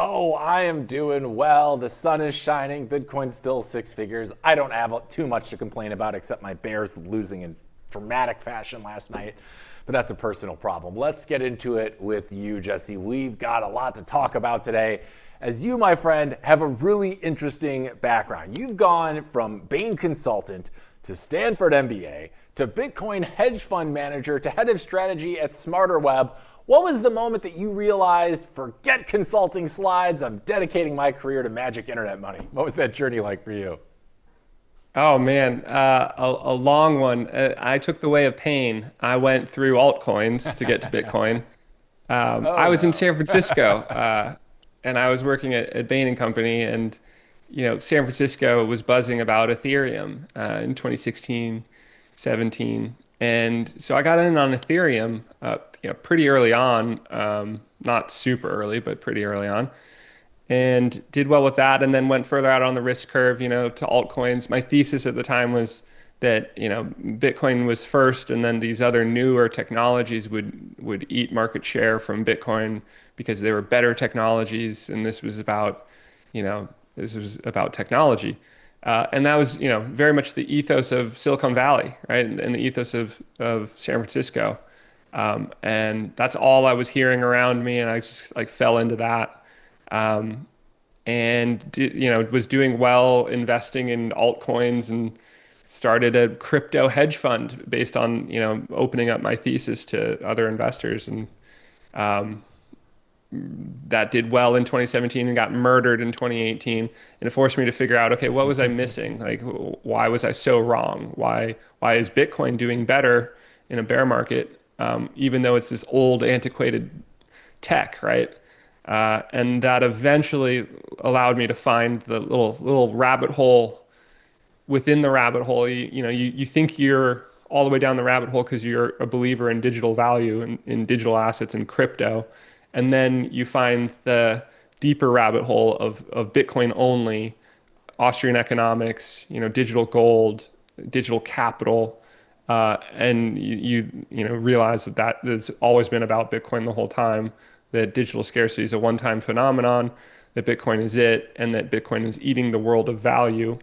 Oh, I am doing well. The sun is shining. Bitcoin's still six figures. I don't have too much to complain about except my Bears losing in dramatic fashion last night. But that's a personal problem. Let's get into it with you, Jesse. We've got a lot to talk about today. As you, my friend, have a really interesting background. You've gone from Bain consultant to Stanford MBA to Bitcoin hedge fund manager to head of strategy at SmarterWeb. What was the moment that you realized, forget consulting slides, I'm dedicating my career to magic internet money? What was that journey like for you? Oh man, a long one. I took the way of pain. I went through altcoins to get to Bitcoin. Oh I was in no. San Francisco, and I was working at Bain and Company, and San Francisco was buzzing about Ethereum in 2016, 17, and so I got in on Ethereum, pretty early on, not super early, but pretty early on, and did well with that, and then went further out on the risk curve, to altcoins. My thesis at the time was that, Bitcoin was first, and then these other newer technologies would eat market share from Bitcoin because they were better technologies, and this was about technology. And that was, very much the ethos of Silicon Valley, right? And the ethos of San Francisco. And that's all I was hearing around me, and I just like fell into that. And was doing well investing in altcoins and started a crypto hedge fund based on, opening up my thesis to other investors. And that did well in 2017 and got murdered in 2018. And it forced me to figure out, okay, what was I missing? Like, why was I so wrong? Why is Bitcoin doing better in a bear market, even though it's this old, antiquated tech, right? And that eventually allowed me to find the little rabbit hole within the rabbit hole. You think you're all the way down the rabbit hole because you're a believer in digital value and in digital assets and crypto. And then you find the deeper rabbit hole of Bitcoin only, Austrian economics, digital gold, digital capital. And you realize that it's always been about Bitcoin the whole time, that digital scarcity is a one-time phenomenon, that Bitcoin is it, and that Bitcoin is eating the world of value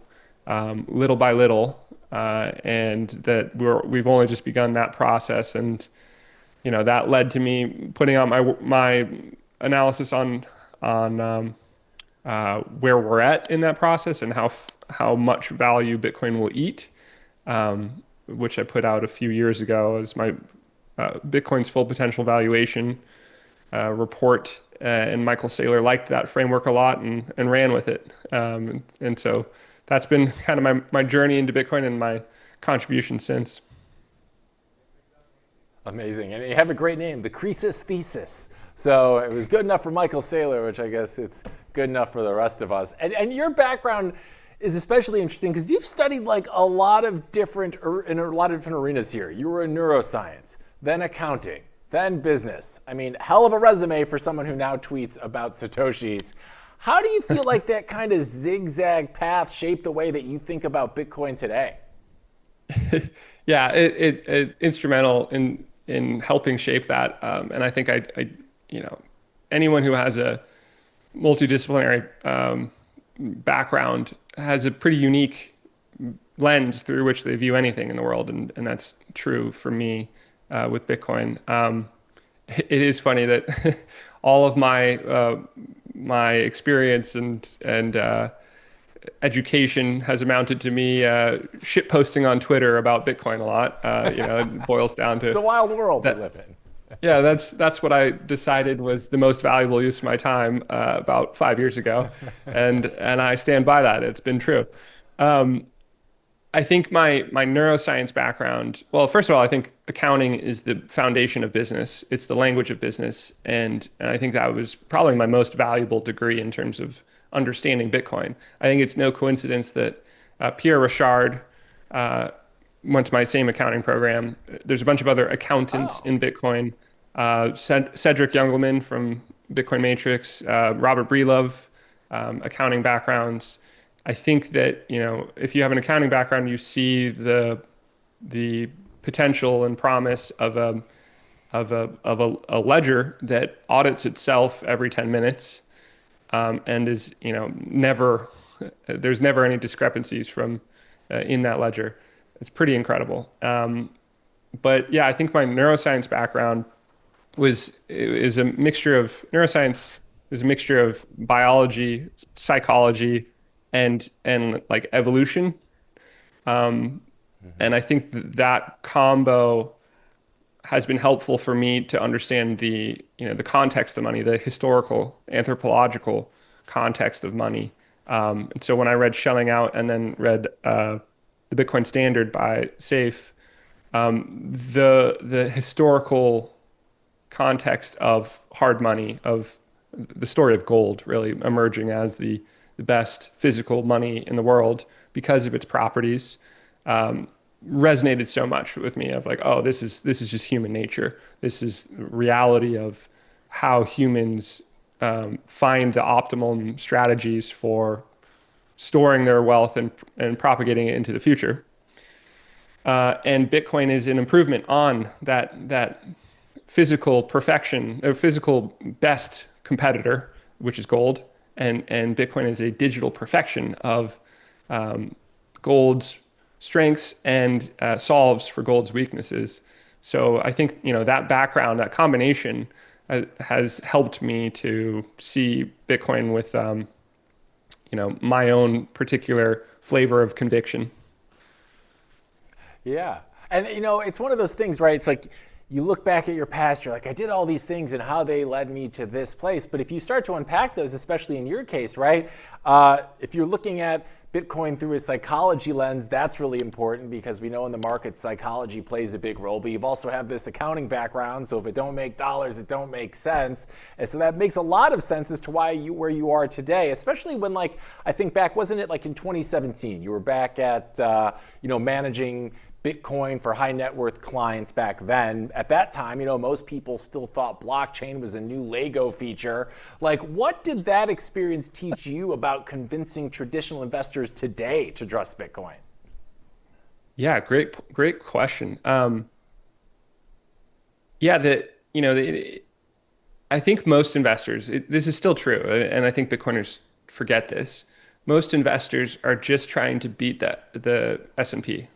little by little, and that we've only just begun that process. And that led to me putting out my analysis on where we're at in that process and how much value Bitcoin will eat, which I put out a few years ago as my Bitcoin's full potential valuation report. And Michael Saylor liked that framework a lot and ran with it. And so that's been kind of my journey into Bitcoin and my contribution since. Amazing. And you have a great name, the Croesus Thesis. So it was good enough for Michael Saylor, which I guess it's good enough for the rest of us. And your background is especially interesting because you've studied like a lot of different arenas here. You were in neuroscience, then accounting, then business. I mean, hell of a resume for someone who now tweets about Satoshis. How do you feel like that kind of zigzag path shaped the way that you think about Bitcoin today? Yeah, it instrumental in helping shape that. And I think anyone who has a multidisciplinary background has a pretty unique lens through which they view anything in the world, and that's true for me with Bitcoin. It is funny that all of my experience and education has amounted to me shit posting on Twitter about Bitcoin a lot. It boils down to It's a wild world that. we live in. Yeah, that's what I decided was the most valuable use of my time about 5 years ago, and I stand by that. It's been true. I think my neuroscience background. Well, first of all, I think accounting is the foundation of business. It's the language of business, and I think that was probably my most valuable degree in terms of understanding Bitcoin. I think it's no coincidence that Pierre Rochard went to my same accounting program. There's a bunch of other accountants Oh, in Bitcoin. Cedric Youngelman from Bitcoin Matrix, Robert Breedlove, accounting backgrounds. I think that, if you have an accounting background, you see the potential and promise of a ledger that audits itself every 10 minutes, and is, there's never any discrepancies from in that ledger. It's pretty incredible. But yeah, I think my neuroscience background is a mixture of neuroscience is a mixture of biology, psychology, and like evolution. And I think that combo has been helpful for me to understand the context of money, the historical, anthropological context of money. And so when I read Shelling Out and then read the Bitcoin Standard by Safe, the historical context of hard money, of the story of gold really emerging as the best physical money in the world because of its properties, resonated so much with me of like, oh, this is just human nature. This is reality of how humans find the optimum strategies for storing their wealth and propagating it into the future. And Bitcoin is an improvement on that physical perfection, or physical best competitor, which is gold. And Bitcoin is a digital perfection of gold's strengths and solves for gold's weaknesses. So I think, that background, that combination has helped me to see Bitcoin with, my own particular flavor of conviction. Yeah. And, it's one of those things, right? It's like you look back at your past, you're like, I did all these things and how they led me to this place. But if you start to unpack those, especially in your case, right? If you're looking at Bitcoin through a psychology lens, that's really important because we know in the market, psychology plays a big role, but you've also have this accounting background. So if it don't make dollars, it don't make sense. And so that makes a lot of sense as to why where you are today, especially when I think back, wasn't it like in 2017, you were back at, managing Bitcoin for high net worth clients back then. At that time, most people still thought blockchain was a new Lego feature. Like, what did that experience teach you about convincing traditional investors today to trust Bitcoin? Yeah, great question. I think most investors, this is still true, and I think Bitcoiners forget this. Most investors are just trying to beat the S&P.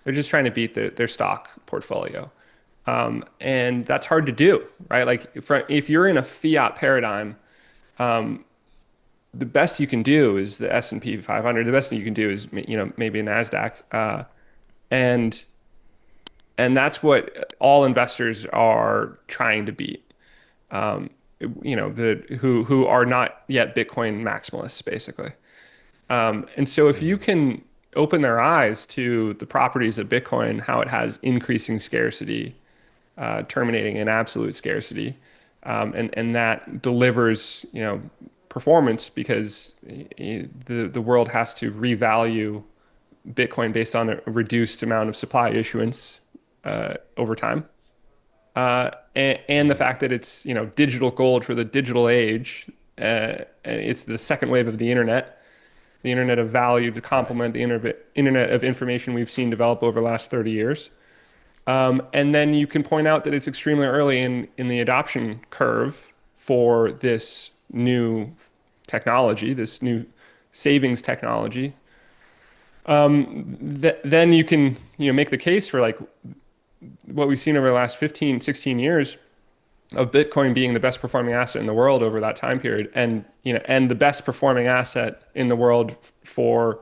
They're just trying to beat their stock portfolio. And that's hard to do, right? Like if you're in a fiat paradigm, the best you can do is the S&P 500. The best thing you can do is, maybe a NASDAQ. And that's what all investors are trying to beat. Who are not yet Bitcoin maximalists, basically. And so if you can open their eyes to the properties of Bitcoin, how it has increasing scarcity, terminating in absolute scarcity, and that delivers, performance because the world has to revalue Bitcoin based on a reduced amount of supply issuance over time, and the fact that it's digital gold for the digital age. It's the second wave of the internet of value to complement the internet of information we've seen develop over the last 30 years. And then you can point out that it's extremely early in the adoption curve for this new technology, this new savings technology. Then you can make the case for like what we've seen over the last 15, 16 years of Bitcoin being the best performing asset in the world over that time period, and the best performing asset in the world for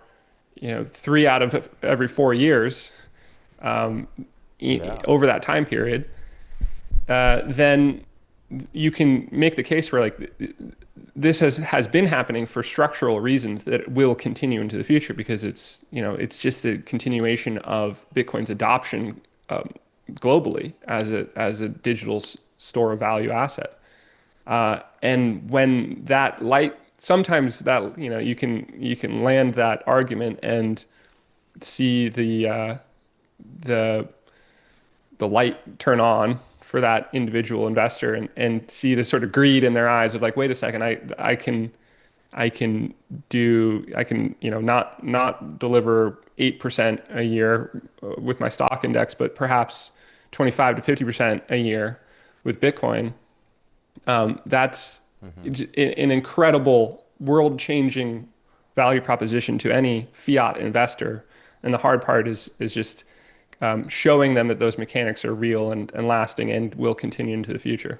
3 out of every 4 years over that time period, then you can make the case where like this has been happening for structural reasons that it will continue into the future because it's just a continuation of Bitcoin's adoption globally as a digital store of value asset. And when that light, sometimes that, you can land that argument and see the light turn on for that individual investor and see the sort of greed in their eyes of like, wait a second, I can not deliver 8% a year with my stock index, but perhaps 25 to 50% a year with Bitcoin. That's an incredible world-changing value proposition to any fiat investor. And the hard part is just showing them that those mechanics are real and lasting and will continue into the future.